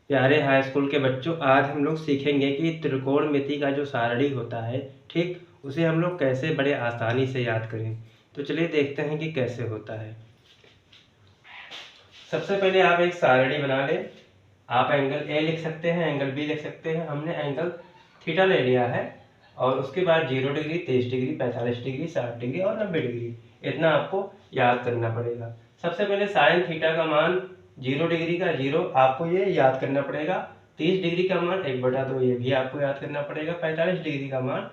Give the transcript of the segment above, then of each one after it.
प्यारे high school के बच्चों, आज हम लोग सीखेंगे कि त्रिकोणमिति का जो सारणी होता है, ठीक, उसे हम लोग कैसे बड़े आसानी से याद करें। तो चलिए देखते हैं कि कैसे होता है। सबसे पहले आप एक सारणी बना लें। आप एंगल ए लिख सकते हैं, एंगल बी लिख सकते हैं। हमने एंगल थीटा ले लिया है और उसके बाद 0 डिग्री, 23 डिग्री, 45 डिग्री, 60 डिग्री और 90 डिग्री, इतना आपको याद करना पड़ेगा। सबसे पहले साइन थीटा का मान 0 डिग्री का 0 आपको ये याद करना पड़ेगा। 30 डिग्री का मान 1/2 ये भी आपको याद करना पड़ेगा। 45 डिग्री का मान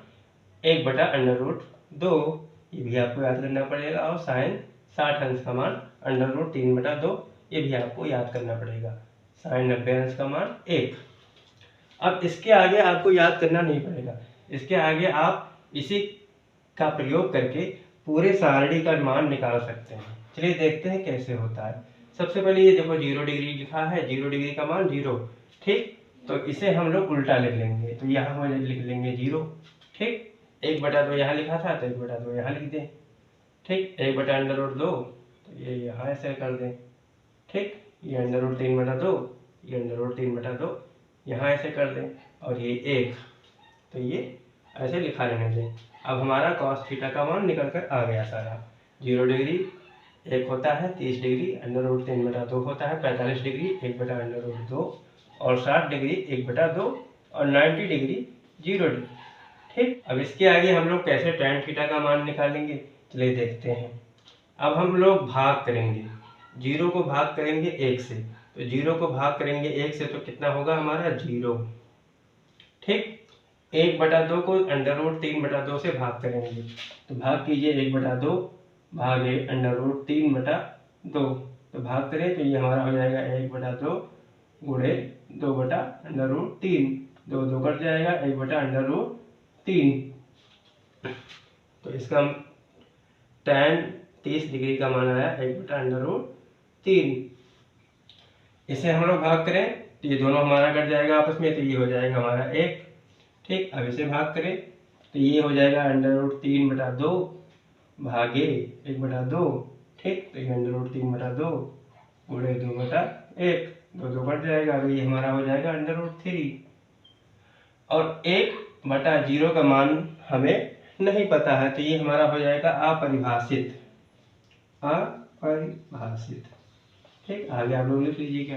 1/√2 ये भी आपको याद करना पड़ेगा। और साइन 60 अंश का मान √3/2 ये भी आपको याद करना पड़ेगा। साइन 90 अंश का मान 1। अब इसके आगे आपको याद करना नहीं पड़ेगा। इसके आगे आप इसी का प्रयोग करके पूरे सारणी का मान निकाल सकते हैं। चलिए देखते हैं कैसे होता है। सबसे पहले ये देखो 0 डिग्री लिखा है, 0 डिग्री का मान 0, ठीक। तो इसे हम लोग उल्टा लिख लेंगे, तो यहाँ हम लिख लेंगे 0, ठीक। 1/2 यहाँ लिखा था तो 1/2 यहाँ लिख दें, ठीक। 1/√2 तो ये यहाँ ऐसे कर दें, ठीक। ये √3/2, ये √3/2 यहाँ ऐसे कर दें और ये 1, तो ये ऐसे लिखा रहने दें। अब हमारा cos थीटा का मान निकल कर आ गया सारा। 0 डिग्री 1 होता है, 30 डिग्री √3/2 होता है, 45 डिग्री 1/√2 और 60 डिग्री 1/2 और 90 डिग्री 0 डिग्री, ठीक। अब इसके आगे हम लोग कैसे tan थीटा का मान निकालेंगे, चलिए देखते हैं। अब हम लोग भाग करेंगे, 0 को भाग करेंगे 1 से, तो 0 को भाग करेंगे 1 से तो कितना होगा हमारा 0, ठीक। 1/2 को √3/2 से भाग करेंगे, तो भाग कीजिए 1/2 भागे √3/2, तो भाग करें तो ये हमारा हो जाएगा 1/2 गुणे 2/√3, 2 2 कट जाएगा 1/√3। तो इसका tan 30 डिग्री का मान आया 1/√3। इसे हम लोग भाग करें तो ये दोनों हमारा कट जाएगा आपस में, तो ये हो जाएगा हमारा 1, ठीक। अब इसे भाग करें तो ये हो जाएगा √3/2 भागे 1/2, ठीक। तो ये √3/2 गुणे 2/1, 2 2 कट जाएगा, तो ये हमारा हो जाएगा √3। और 1/0 का मान हमें नहीं पता है, तो ये हमारा हो जाएगा अपरिभाषित, अपरिभाषित, ठीक। आगे आप लोग लिख लीजिएगा।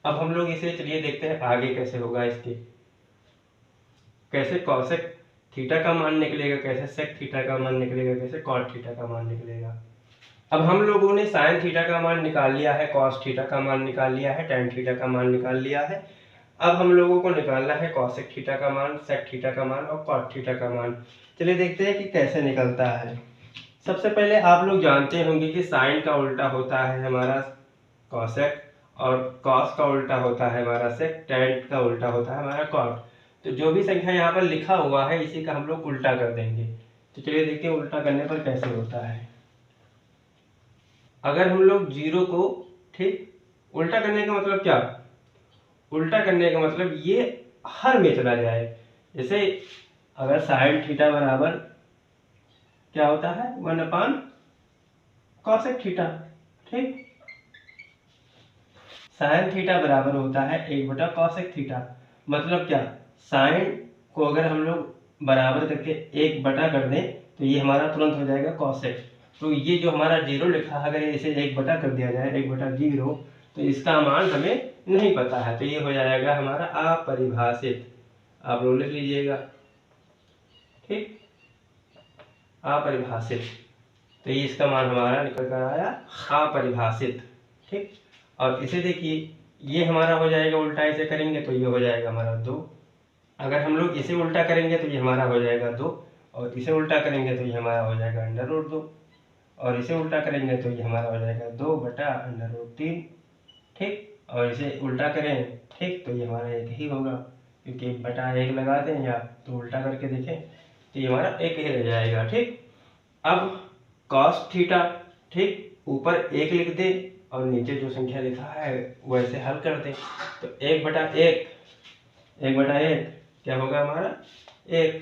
अब हम लोग इसे चलिए देखते हैं आगे कैसे होगा। इसके कैसे कॉसेक थीटा का मान निकलेगा, कैसे सेक थीटा का मान निकलेगा, कैसे कॉट थीटा का मान निकलेगा। अब हम लोगों ने साइन थीटा का मान निकाल लिया है, कॉस थीटा का मान निकाल लिया है, टैन थीटा का मान निकाल लिया है। अब हम लोगों को निकालना है कॉसेक थीटा का मान, सेक थीटा का मान और कॉट थीटा का मान। चलिए देखते हैं कि कैसे निकलता है। सबसे पहले आप लोग जानते होंगे कि साइन का उल्टा होता है हमारा कॉसेक और कॉस का उल्टा होता है हमारा सेक, टैन का उल्टा होता है हमारा कॉट। तो जो भी संख्या यहाँ पर लिखा हुआ है इसी का हम लोग उल्टा कर देंगे। तो चलिए देखिए उल्टा करने पर कैसे होता है। अगर हम लोग 0 को, ठीक, उल्टा करने का मतलब क्या, उल्टा करने का मतलब ये हर में चला जाए। जैसे अगर साइन थीटा बराबर क्या होता है 1/cosec थीटा, ठीक। साइन थीटा बराबर होता है 1/cosec थीटा। मतलब क्या, साइन को अगर हम लोग बराबर करके 1 कर दें तो ये हमारा तुरंत हो जाएगा cosec। तो ये जो हमारा 0 लिखा है अगर इसे 1 कर दिया जाए 1/0, तो इसका मान हमें नहीं पता है, तो ये हो जाएगा हमारा अपरिभाषित। आप लोग लिख लीजिएगा, ठीक, अपरिभाषित। तो ये इसका मान हमारा निकल कर आया अपरिभाषित, ठीक। और इसे देखिए ये हमारा हो जाएगा उल्टा, इसे करेंगे तो ये हो जाएगा हमारा 2। अगर हम लोग इसे उल्टा करेंगे तो ये हमारा हो जाएगा 2, और इसे उल्टा करेंगे तो ये हमारा हो जाएगा √2, और इसे उल्टा करेंगे तो ये हमारा हो जाएगा 2/√3, ठीक। और इसे उल्टा करें, ठीक, तो ये हमारा 1 ही होगा, क्योंकि 1/1 लगा दें या तो उल्टा करके देखें तो ये हमारा 1 ही रह जाएगा, ठीक। अब cos थीटा, ठीक, ऊपर 1 लिख दे और नीचे जो संख्या लिखा है वैसे हल कर दें। तो 1/1, 1/1 क्या होगा हमारा 1,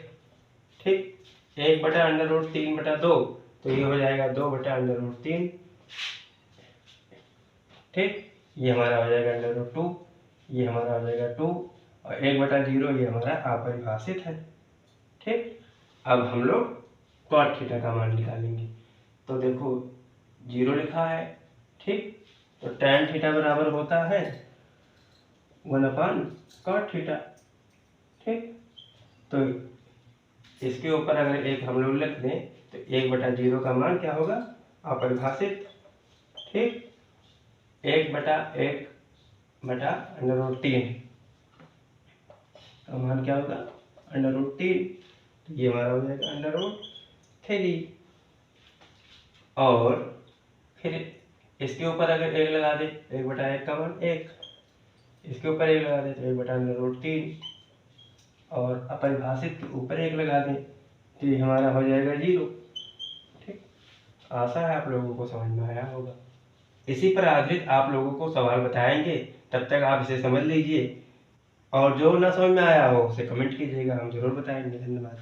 ठीक। 1/√3/2 तो ये हो जाएगा 2/√3, ठीक। ये हमारा हो जाएगा अंडर रूट 2, ये हमारा हो जाएगा 2 और 1/0 ये हमारा अपरिभाषित है। ठीक, अब हम लोग कॉट थीटा का मान निकालेंगे। तो देखो 0 लिखा है, ठीक, तो tan थीटा बराबर होता है 1/cot थीटा। ठीक, तो इसके ऊपर अगर एक हम लोग लिख दें तो 1/0 का मान क्या होगा, अपरिभाषित। ठीक, 1/1/√3 का मान क्या होगा, √3, तो ये हमारा हो जाएगा √3। और फिर इसके ऊपर अगर 1 लगा दे, 1/1 का मान 1, इसके ऊपर 1 लगा दे तो 1/√3 और अपरिभाषित के ऊपर 1 लगा दें तो ये हमारा हो जाएगा 0। ठीक, आशा है आप लोगों को समझ में आया होगा। इसी पर आधारित आप लोगों को सवाल बताएंगे, तब तक आप इसे समझ लीजिए और जो ना समझ में आया हो उसे कमेंट कीजिएगा, हम जरूर बताएंगे। धन्यवाद।